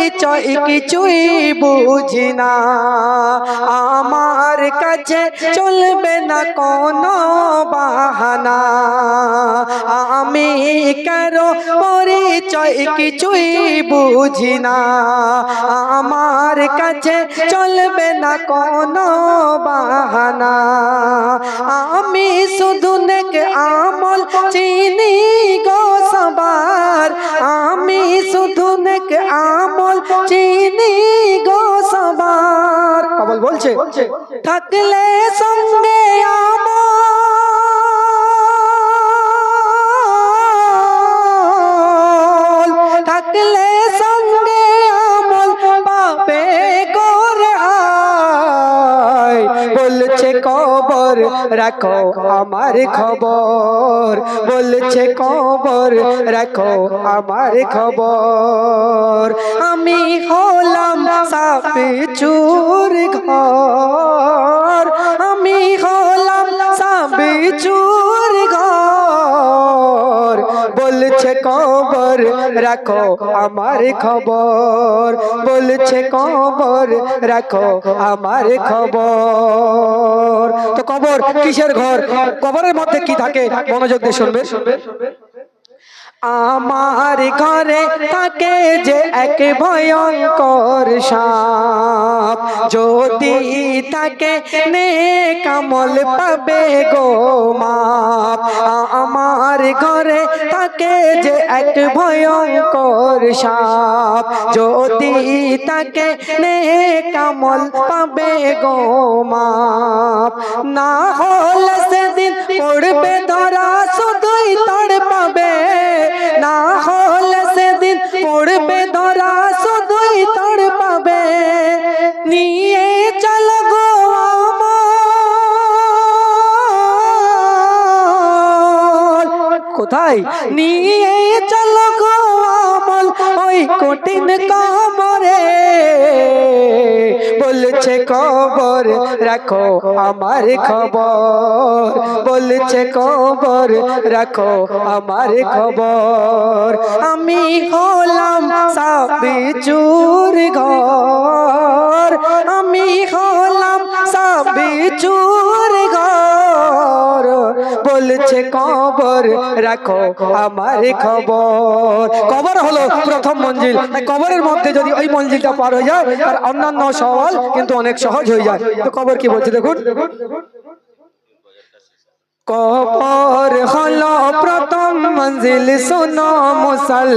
পরিচয় কিছুই বুঝি না, আমার কাছে চলবে না কোনো বাহানা, আমি কারো পরিচয় কিছুই বুঝি না, আমার কাছে চলবে না কোনো বাহানা, আমি শুধু নেক আমল চিনি গো সবার, আমি শুধু নেক আমল চিনি গো সবার। কবল বলছে থাকলে সঙ্গে আমল, থাকলে সঙ্গে আমল পাবে করে আয়, বলছে কবর রাখো আমার খবর, বলছে কবর রাখো আমার খবর, আমি হলাম সাপে চুর ঘর, আমি হলাম সাপে চুর ঘর, বলছে কবর রাখো আমার খবর, বলছে কবর রাখো আমার খবর। তো কবর কিসের ঘর, কবরের মধ্যে কি থাকে মনোযোগ দিয়ে শুনবে। আমার ঘরে থাকে যে এক ভয়ঙ্কর সাপ, যদি তাকে নেক আমল পাবে গো মাপ, আমার ঘরে থাকে যে এক ভয়ঙ্কর সাপ, যদি তাকে নেক আমল পাবে গো মাপ, না হলে সেদিন পড়বে ধরা শুধুই তড় পাবে, না হলে সেদিন পড়বে ধরা শুধুই তড় পাবে, নিয়ে চল গো আমল, কোথায় নিয়ে চল গো আমল ওই কঠিন কবরে, বলছে কবর রাখো আমার খবর, বলছে কবর রাখো আমার খবর, আমি হলাম সাপে চুর ঘর, আমি হলাম সাপে চুর ঘর, বলছে কবর রাখো আমার খবর। কবর হলো প্রথম মঞ্জিল, কবরের মধ্যে যদি ওই মঞ্জিলটা পার হয়ে যায় আর অন্যান্য সওয়াল কিন্তু অনেক সহজ হয়ে যায়। তো কবর কি বলছে দেখুন, কবর হলো প্রথম মঞ্জিল, শোনো মুসল